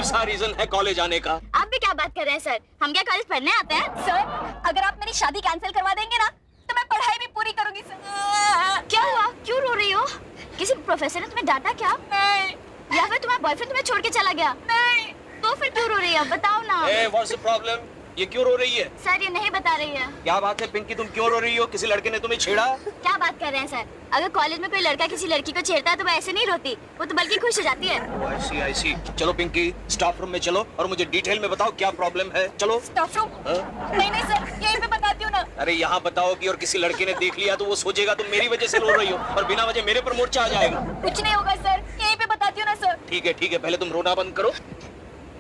सा रीजन है कॉलेज आने का। आप भी क्या बात कर रहे हैं सर? हम क्या कॉलेज पढ़ने आते हैं? सर, अगर आप मेरी शादी कैंसिल करवा देंगे ना, तो मैं पढ़ाई भी पूरी करूंगी सर। क्या हुआ? क्यों रो रही हो? किसी प्रोफेसर ने तुम्हें डांटा क्या? नहीं। या फिर तुम्हारा बॉयफ्रेंड तुम्हें छोड़ के चला गया? नहीं। तो फिर क्यों रो रही है? बताओ ना। What's the problem? ये क्यों रो रही है? सर, ये नहीं बता रही है। क्या बात है पिंकी, तुम क्यों रो रही हो? किसी लड़के ने तुम्हें छेड़ा? क्या बात कर रहे हैं सर? अगर कॉलेज में कोई लड़का किसी लड़की को छेड़ता है तो वो ऐसे नहीं रोती, वो तो बल्कि खुश हो जाती है। I see. चलो पिंकी, स्टाफ रूम में चलो और मुझे डिटेल में बताओ क्या प्रॉब्लम है। चलो। Staff room? नहीं सर, यहीं पे बताती हूँ ना। अरे यहाँ बताओ कि और किसी लड़के ने देख लिया तो वो सोचेगा तुम मेरी वजह से रो रही हो और बिना वजह मेरे पर मोर्चा आ जाएगा। कुछ नहीं होगा सर, यहीं पे बताती हूँ ना सर। ठीक है, पहले तुम रोना बंद करो।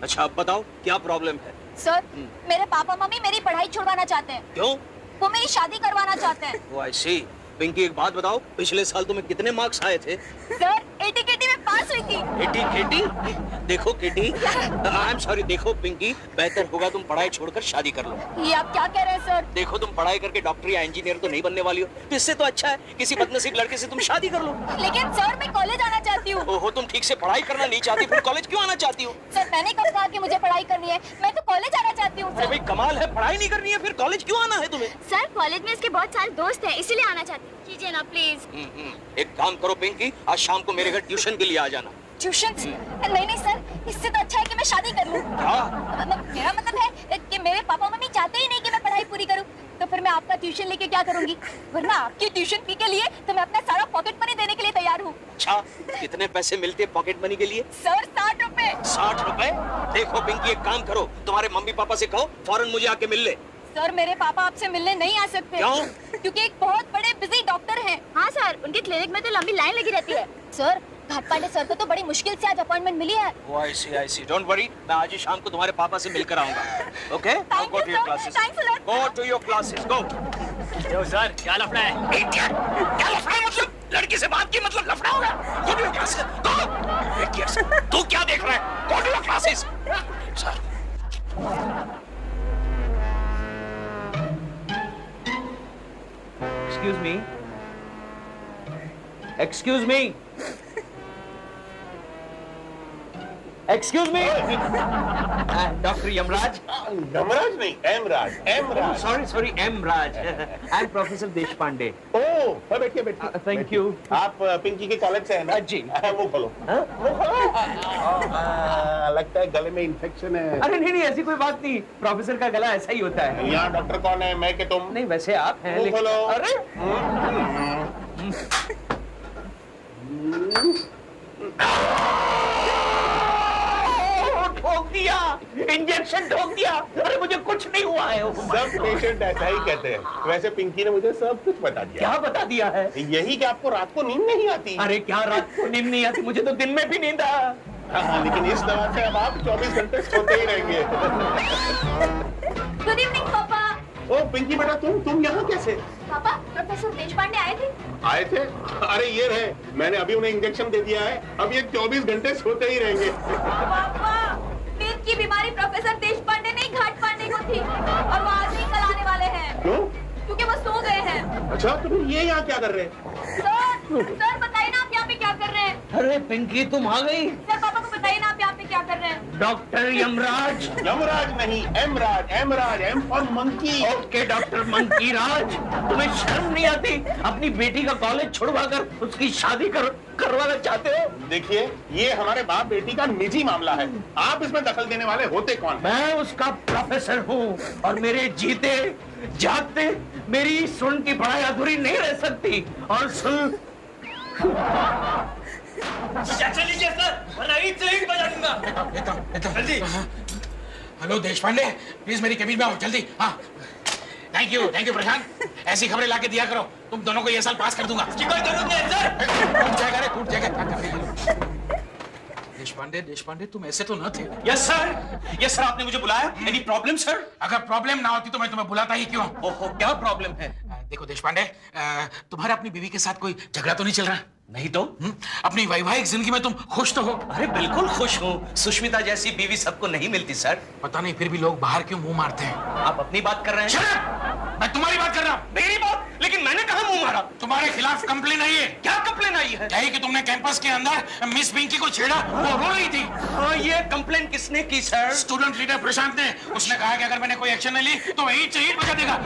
अच्छा अब बताओ क्या प्रॉब्लम है? सर, मेरे पापा मम्मी मेरी पढ़ाई छुड़वाना चाहते हैं। क्यों? वो मेरी शादी करवाना चाहते हैं। I see. पिंकी एक बात बताओ, पिछले साल तुम्हें कितने मार्क्स आए थे? सर, 80 केटी में पास हुई थी। 80 केटी? देखो केटी, आई एम सॉरी, देखो पिंकी, बेहतर होगा तुम पढ़ाई छोड़कर शादी कर लो। ये आप क्या कह रहे हैं सर? देखो तुम पढ़ाई करके डॉक्टर या इंजीनियर तो नहीं बनने वाली हो, तो इससे तो अच्छा है किसी बदनसीब लड़के से तुम शादी कर लो। लेकिन सर, मैं कॉलेज आना चाहती हूँ। ओहो, तुम ठीक से पढ़ाई करना नहीं चाहती, फिर कॉलेज क्यों आना चाहती हो? सर, मैंने कब कहा कि मुझे पढ़ाई करनी है? मैं तो कॉलेज आना चाहती हूँ। अरे भाई कमाल है, पढ़ाई नहीं करनी है फिर कॉलेज क्यों आना है तुम्हें? सर, कॉलेज में इसके बहुत सारे दोस्त हैं, इसीलिए आना चाहती हूँ। कीजिए ना प्लीज। एक काम करो पिंकी, आज शाम को मेरे घर ट्यूशन के लिए आ जाना। ट्यूशन? नहीं सर, इससे तो अच्छा है कि मैं शादी कर लूं। मेरा मतलब है कि मेरे पापा मम्मी चाहते ही नहीं कि मैं पढ़ाई पूरी करूं, तो फिर मैं आपका ट्यूशन लेके क्या करूंगी? वरना आपकी ट्यूशन फी के लिए तो मैं अपना सारा पॉकेट मनी देने के लिए तैयार हूँ। अच्छा, कितने पैसे मिलते हैं पॉकेट मनी के लिए? सर, 60 रुपए। 60 रुपए? देखो पिंकी, एक काम करो, तुम्हारे मम्मी पापा से कहो फौरन मुझे आके मिल ले। सर, मेरे पापा आपसे मिलने नहीं आ सकते। क्यों? क्योंकि एक बहुत बड़े बिजी डॉक्टर हैं। हाँ सर, उनके क्लिनिक में तो लंबी लाइन लगी रहती है। सर, घाटपांडे सर को तो बड़ी मुश्किल से आज अपॉइंटमेंट मिली है। I see. Don't worry, मैं आज ही शाम को तुम्हारे पापा से मिलकर आऊंगा। Okay? Now go to your classes. Go to your classes. Go. Yo sir, क्या लफड़ा है? क्या लफड़ा है मतलब? लड़की से बात की मतलब लफड़ा होगा? Go to your classes. Go. Idiots. तू क्या देख रहा है? Go to your classes. Sir. Excuse me. Excuse me. Excuse me. Dr. Yamraj. Yamraj नहीं, एमराज। Sorry, M. Raj. I'm Professor Deshpande. ओह, बैठिए। Thank you. आप पिंकी के कॉलेज से हैं ना? जी। वो खोलो। लगता है गले में इन्फेक्शन है। अरे नहीं, ऐसी कोई बात नहीं, प्रोफेसर का गला ऐसा ही होता है। यहाँ डॉक्टर कौन है, मैं कि तुम? नहीं, वैसे आप हैं। वो खोलो। अरे ठोक दिया, इंजेक्शन ठोक दिया। अरे मुझे कुछ नहीं हुआ है। सब पेशेंट ऐसा ही कहते हैं। वैसे पिंकी ने मुझे सब कुछ बता दिया। क्या बता दिया है? यही कि आपको रात को नींद नहीं आती। अरे क्या रात को नींद नहीं आती? मुझे तो दिन में भी नींद आ। हाँ, लेकिन इस दवा से अब आप 24 घंटे सोते ही रहेंगे। गुड इवनिंग पापा। ओ पिंकी बेटा, तुम यहाँ कैसे? पापा, प्रोफेसर देशपांडे आए थे। आए थे? अरे ये रहे, मैंने अभी उन्हें इंजेक्शन दे दिया है, अब ये 24 घंटे सोते ही रहेंगे। पापा, नींद की बीमारी प्रोफेसर देशपांडे नहीं घाटपांडे को थी और वो आज नहीं कल आने वाले हैं। क्यों? क्योंकि वो सो गए हैं। अच्छा, तो फिर ये यहाँ क्या कर रहे हैं? सर बताइए ना, आप यहाँ पे क्या कर रहे हैं? अरे पिंकी, तुम आ गई। सर, पापा को बताइए ना, आप यहाँ पे क्या कर रहे हैं? डॉक्टर यमराज। यमराज नहीं, Emraj, M for monkey. Okay doctor monkey Raj, तुम्हें शर्म नहीं आती? अपनी बेटी का कॉलेज छुड़वाकर उसकी शादी करवाना चाहते हो? देखिए, ये हमारे बाप बेटी का निजी मामला है, आप इसमें दखल देने वाले होते कौन? मैं उसका प्रोफेसर हूँ और मेरे जीते जागते मेरी सुन की पढ़ाई अधूरी नहीं रह सकती। और सुन, इंजेक्शन लीजिए सर, वरना ईंट से ईंट बजा दूंगा। जल्दी। हेलो देशपांडे, प्लीज मेरी केबिन में आओ जल्दी। हाँ, थैंक यू प्रशांत, ऐसी खबरें लाके दिया करो, तुम दोनों को ये साल पास कर दूंगा। इसकी कोई जरूरत नहीं है सर। टूट जाएगा क्या कर रही हो? देशपांडे तुम ऐसे तो न थे। यस सर, आपने मुझे बुलाया। Any problem sir? अगर प्रॉब्लम ना होती तो मैं तुम्हें बुलाता ही क्यों? ओहो, क्या प्रॉब्लम है? देखो देशपांडे, तुम्हारा अपनी बीवी के साथ कोई झगड़ा तो नहीं चल रहा? नहीं तो? अपनी वैवाहिक जिंदगी में तुम खुश तो हो? अरे बिल्कुल खुश हूँ, सुष्मिता जैसी बीवी सबको नहीं मिलती सर। पता नहीं फिर भी लोग बाहर क्यों मुंह मारते हैं। आप अपनी बात कर रहे हैं? मैं तुम्हारी बात कर रहा हूँ। मेरी बात? लेकिन मैंने कहा मुंह मारा? तुम्हारे खिलाफ कंप्लेन आई है। क्या कंप्लेन आई है? यही कि तुमने कैंपस के अंदर मिस पिंकी को छेड़ा, वो रो रही थी। हाँ, ये कंप्लेन किसने की सर? स्टूडेंट लीडर प्रशांत ने। उसने कहा कि अगर मैंने कोई एक्शन नहीं ली तो वही चीट बजा देगा।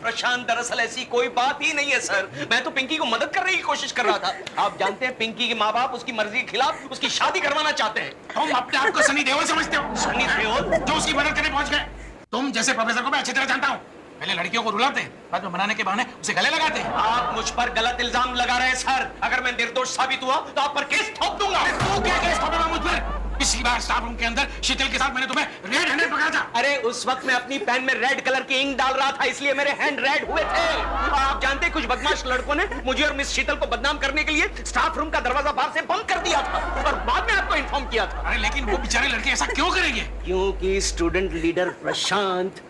प्रशांत दरअसल ऐसी कोई बात ही नहीं है सर। मैं तो पिंकी को मदद करने की कोशिश कर रहा था। आप जानते हैं पिंकी के माँ बाप उसकी मर्जी के खिलाफ उसकी शादी करवाना चाहते हैं। तुम अपने आप को सनी देओल समझते हो? सनी देओल जो उसकी मदद करने पहुंच गए। तुम जैसे प्रोफेसर को मैं अच्छी तरह जानता हूँ। पहले लड़कियों को रुलाते, बाद में मनाने के बहाने उसे गले लगाते। आप मुझ पर गलत इल्जाम लगा रहे हैं सर। अगर मैं निर्दोष साबित हुआ तो आप पर केस ठोक दूंगा। तू क्या केस ठोकेगा मुझ पर? पिछली बार स्टाफ रूम के अंदर शीतल के साथ मैंने तुम्हें रेड हैंडेड पकड़ा था। अरे उस वक्त मैं अपनी पेन में रेड कलर की इंक डाल रहा था, इसलिए मेरे हैंड रेड हुए थे। आप जानते हैं कुछ बदमाश लड़कों ने मुझे और मिस शीतल को बदनाम करने के लिए स्टाफ रूम का दरवाजा बाहर से बंद कर दिया था और बाद में आपको इन्फॉर्म किया था। अरे लेकिन वो बेचारे लड़के ऐसा क्यों करेंगे? क्योंकि स्टूडेंट लीडर प्रशांत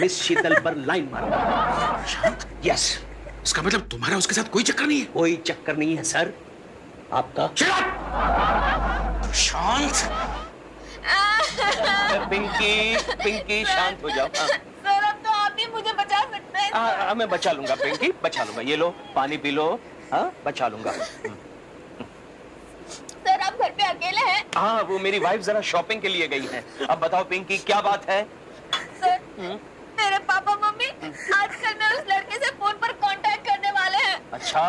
मिस शीतल पर लाइन मारा। यस। इसका मतलब तुम्हारा उसके साथ कोई चक्कर नहीं है? कोई चक्कर नहीं है सर। आपका? प्रशांत। पिंकी शांत हो जाओ। सर अब तो आप ही मुझे बचा सकते हैं। मैं बचा लूंगा पिंकी, बचा लूंगा। ये लो पानी पी लो। हाँ बचा लूंगा। सर आप घर पे अकेले हैं? हाँ वो मेरी वाइफ जरा शॉपिंग के लिए गई है। अब बताओ पिंकी क्या बात है? सर मेरे पापा मम्मी आजकल मैं उस लड़के से फोन पर कांटेक्ट करने वाले हैं। अच्छा।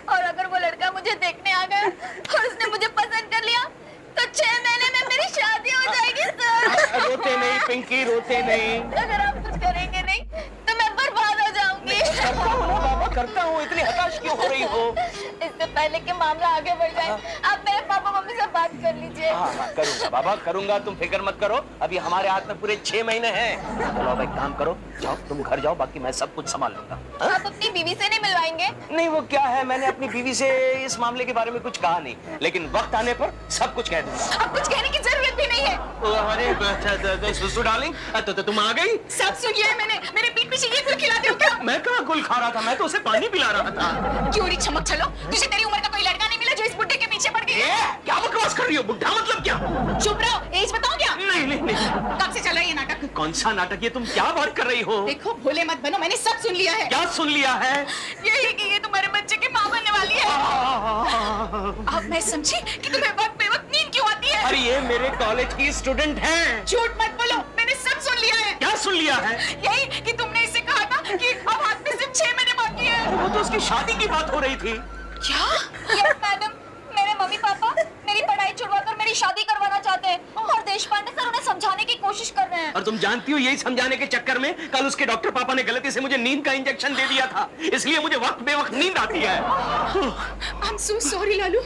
और अगर वो लड़का मुझे देखने आ गया और उसने मुझे पसंद कर लिया तो 6 महीने में मेरी शादी हो जाएगी सर। रोते नहीं पिंकी, रोते नहीं। अगर आप कुछ करेंगे नहीं तो मैं बर्बाद हो जाऊंगी। करता हूँ ना बाबा, करता हूँ। इतनी हताश क्यों हो रही हो? इससे पहले कि मामला आगे बढ़ जाए आप मेरे पापा मम्मी से बात कर लीजिए। हाँ करूंगा बाबा, करूंगा। तुम फिक्र मत करो। अभी हमारे हाथ में पूरे 6 महीने हैं। चलो अब एक काम करो, जाओ तुम घर जाओ, बाकी मैं सब कुछ संभाल लूंगा। आप अपनी बीवी से नहीं मिलवाएंगे? नहीं वो क्या है, मैंने अपनी बीवी से इस मामले के बारे में कुछ कहा नहीं, लेकिन वक्त आने पर सब कुछ कह दूंगा। अब कुछ कहने की जरूरत भी नहीं है। अरे सुसु डार्लिंग, तो तुम आ गई? सब सुन लिया है मैंने। मेरे पीठ पीछे ये गुल खिलाते हो क्या? मैं कहाँ गुल खा रहा था, मैं तो उसे पानी पिला रहा था। क्यों नहीं चमक चलो, तुझे तेरी उम्र का कोई लड़का नहीं मिला जो इस बुड्ढे के पीछे पड़ गई? क्या बकवास कर रही हो? बुढ़ा मतलब क्या? चुप रहो, एज बताओ क्या? नहीं। कब से चल रहा है ये नाटक? कौन सा नाटक? ये तुम क्या बात कर रही हो? देखो भोले मत बनो, मैंने सब सुन लिया है। क्या सुन लिया है? यही कि ये तुम्हारे बच्चे की माँ बनने वाली है। अब मैं समझी कि तुम्हें वक्त पे वक्त नींद क्यों आती है। अरे ये मेरे कॉलेज की स्टूडेंट हैं। झूठ मत बोलो, मैंने सब सुन लिया है। क्या सुन लिया है? यही कि तुमने इससे कहा था कि अब हाथ में सिर्फ 6 महीने बाकी है। वो तो उसकी शादी की बात हो रही थी। क्या? यस मैडम, मेरे मम्मी पापा मेरी पढ़ाई छुड़वाकर मेरी शादी करवाना चाहते हैं और देशपांडे सर उन्हें समझाने की कोशिश कर रहे हैं। और तुम जानती हो यही समझाने के चक्कर में कल उसके डॉक्टर पापा ने गलती से मुझे नींद का इंजेक्शन दे दिया था, इसलिए मुझे वक्त बेवक्त नींद आती है। I'm so sorry लालू,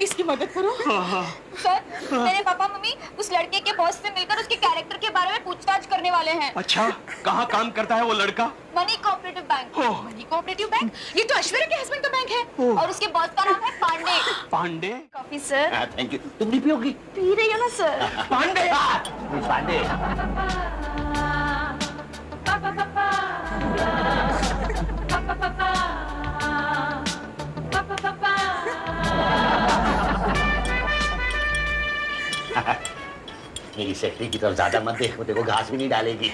इसकी मदद करो। सर मेरे पापा मम्मी उस लड़के के बॉस से मिलकर उसके कैरेक्टर के बारे में पूछताछ करने वाले हैं। अच्छा, कहाँ काम करता है वो लड़का? Money cooperative bank. Oh. Money cooperative bank? ये तो ऐश्वर्या के हस्बैंड का बैंक है और उसके बॉस का नाम है Pandey. Pandey? Coffee sir. Thank you. तुम नहीं पियोगी? पी रही हो ना सर? पांडे। पांडे। मेरी सेक्रेटरी की तरफ ज्यादा मत देखो, देखो घास भी नहीं डालेगी।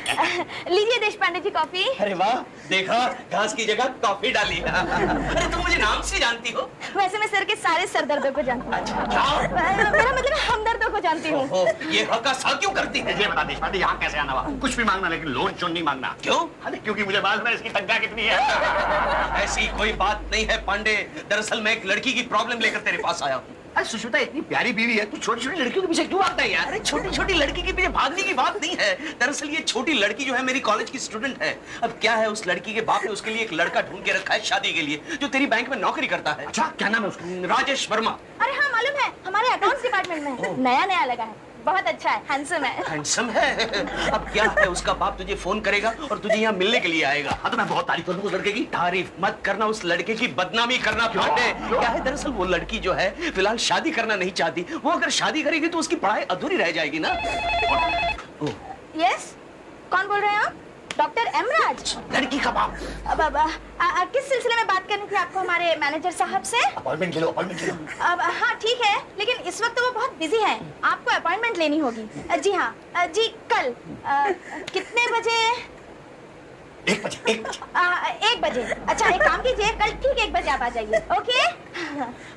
लीजिए देशपांडे जी कॉफी। अरे वाह, देखा घास की जगह कॉफी डाली। अरे तुम मुझे नाम से जानती हो? वैसे मैं सर के सारे सरदर्दों को जानती हूँ। अच्छा क्या? मेरा मतलब हमदर्दों को जानती हूँ। ये हका सा क्यों करती है? ये बता देशपांडे, यहाँ कैसे आना हुआ? कुछ भी मांगना, लेकिन लोन चोन नहीं मांगना। क्यों? अरे क्योंकि मुझे मालूम है इसकी तनख्वाह कितनी है। ऐसी कोई बात नहीं है पांडे, दरअसल मैं एक लड़की की प्रॉब्लम लेकर तेरे पास आया हूँ। अरे सुष्मिता इतनी प्यारी बीवी है, तू छोटी छोटी लड़कियों के पीछे क्यों भागता है यार? अरे छोटी छोटी लड़की के पीछे भागने की बात नहीं है। दरअसल ये छोटी लड़की जो है मेरी कॉलेज की स्टूडेंट है। अब क्या है, उस लड़की के बाप ने उसके लिए एक लड़का ढूंढ के रखा है शादी के लिए, जो तेरी बैंक में नौकरी करता है। अच्छा क्या नाम है उसका? राजेश वर्मा। अरे हाँ मालूम है, हमारे अकाउंट्स डिपार्टमेंट में नया नया लगा है, बहुत अच्छा है, हैंडसम है। हैंडसम है? अब क्या है, उसका बाप तुझे फोन करेगा और तुझे यहाँ मिलने के लिए आएगा। हाँ तो मैं बहुत तारीफ करूँ उस लड़के की। तारीफ मत करना, उस लड़के की बदनामी करना पांडे। क्या है, दरअसल वो लड़की जो है फिलहाल शादी करना नहीं चाहती। वो अगर शादी करेगी तो उसकी पढ़ाई अधूरी रह जाएगी ना। यस, कौन बोल रहे हैं आप? डॉक्टर एमराज? लड़की का बाप। अब किस सिलसिले में बात करनी थी आपको हमारे मैनेजर साहब से? अपॉइंटमेंट ले लो, अपॉइंटमेंट ले लो। अब हाँ ठीक है, लेकिन इस वक्त वो बहुत बिजी हैं, आपको अपॉइंटमेंट लेनी होगी। जी हाँ, जी कल कितने बजे? 1 बजे 1 बजे। अच्छा एक काम कीजिए, कल ठीक 1 बजे आप आ जाइए। ओके?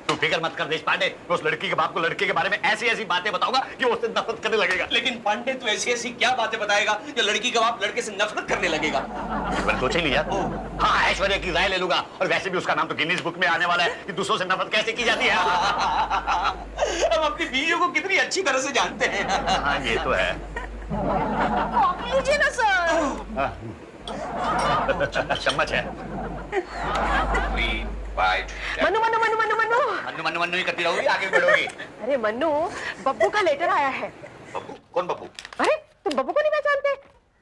तू फिक्र मत कर देश पांडे, मैं उस लड़की के बाप को लड़के के बारे में ऐसी ऐसी बातें बताऊंगा कि वो उससे नफरत करने लगेगा। लेकिन पांडे तू ऐसी ऐसी क्या बातें बताएगा जो लड़की का बाप लड़के से नफरत करने लगेगा? मैंने सोचा ही नहीं यार। हाँ, ऐश्वर्या की राय ले लूंगा, और वैसे भी उसका नाम तो गिनीज बुक में आने वाला है कि दूसरों से नफरत कैसे की जाती है। हम अपनी बीवियों को कितनी अच्छी तरह से जानते हैं। हाँ ये तो है। लीजिए ना सर। चम्मच है। मन्नू मन्नू मन्नू मन्नू मन्नू मन्नू मन्नू मन्नू ही करती रहोगी, आगे बढ़ोगी। अरे मन्नू, बब्बू का लेटर आया है। बब्बू? कौन बब्बू? अरे तुम बब्बू को नहीं पहचानते?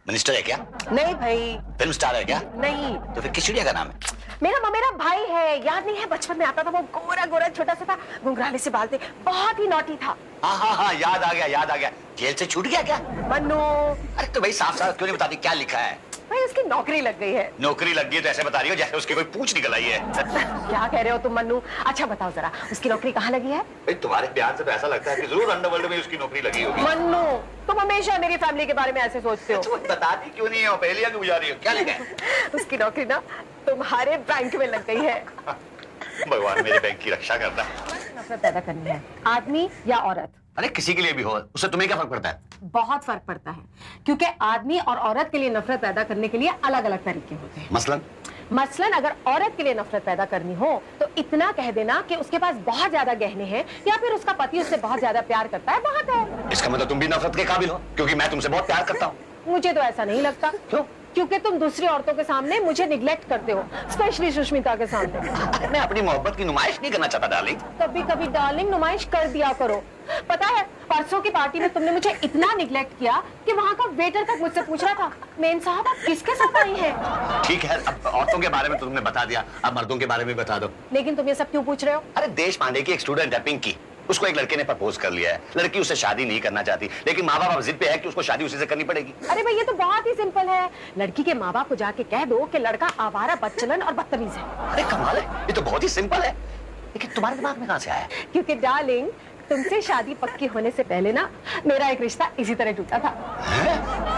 मिनिस्टर है क्या? नहीं भाई, फिल्म स्टार है क्या? नहीं। तो फिर किस चिड़िया का नाम है? मेरा भाई है, याद नहीं है? बचपन में आता था, वो गोरा गोरा छोटा सा था, घुंघराले से बाल थे, बहुत ही नॉटी था। हाँ, याद आ गया। जेल से छूट गया क्या? मन्नू, अरे तो भाई साफ साफ क्यों नहीं बताती क्या लिखा है? भाई उसकी नौकरी लग गई है। नौकरी लग गई तो ऐसे बता रही हो जैसे उसकी कोई पूंछ निकल आई है। क्या कह रहे हो तुम मन्नू? अच्छा बताओ जरा, उसकी नौकरी कहाँ लगी है? भाई तुम्हारे प्यार से तो ऐसा लगता है कि जरूर अंडरवर्ल्ड में उसकी नौकरी लगी होगी। मन्नू, तुम हमेशा मेरी फैमिली के बारे में ऐसे सोचते हो। तो बताती क्यों नहीं है? पहले क्यों बुझा रही हो? क्या लिखा है? उसकी नौकरी ना तुम्हारे बैंक में लग गई है। भगवान मेरे बैंक की रक्षा करता। नफरत पैदा करनी है, आदमी या औरत, अरे किसी के लिए भी हो, उससे तुम्हें क्या फर्क पड़ता है? बहुत फर्क पड़ता है, क्योंकि आदमी और औरत के लिए नफरत पैदा करने के लिए अलग अलग तरीके होते हैं। मसलन अगर औरत के लिए नफरत पैदा करनी हो तो इतना कह देना कि उसके पास बहुत ज्यादा गहने हैं, या फिर उसका पति उससे बहुत ज्यादा प्यार करता है, बहुत है। इसका मतलब तुम भी नफरत के काबिल हो, क्योंकि मैं तुमसे बहुत प्यार करता हूँ। मुझे तो ऐसा नहीं लगता। क्यों? क्योंकि तुम दूसरी औरतों के सामने मुझे निग्लेक्ट करते हो, स्पेशली सुष्मिता के सामने। मैं अपनी मोहब्बत की नुमाइश नहीं करना चाहता डार्लिंग। कभी कभी डार्लिंग नुमाइश कर दिया करो। पता है, परसों की पार्टी में तुमने मुझे इतना निग्लेक्ट किया कि वहाँ का वेटर तक मुझसे पूछ रहा था, मेन साहब आप किसके साथ आई हैं? ठीक है, अब औरतों के बारे में तुमने बता दिया, अब मर्दों के बारे में बता दो। लेकिन तुम ये सब क्यों पूछ रहे हो? अरे देश पांडे की एक स्टूडेंट है पिंकी, उसको एक लड़के ने प्रपोज कर लिया है। लड़की उससे शादी नहीं करना चाहती, लेकिन माँ बाप जिद पे है कि उसको शादी उसी से करनी पड़ेगी। अरे भाई ये तो बहुत ही सिंपल है, लड़की के माँ बाप को जाके कह दो कि लड़का आवारा, बदचलन और बदतमीज है। अरे कमाल है, ये तो बहुत ही सिंपल है। लेकिन तुम्हारे दिमाग में कहाँ से आया? क्योंकि डार्लिंग, तुमसे शादी पक्की होने से पहले ना मेरा एक रिश्ता इसी तरह टूटा था। है?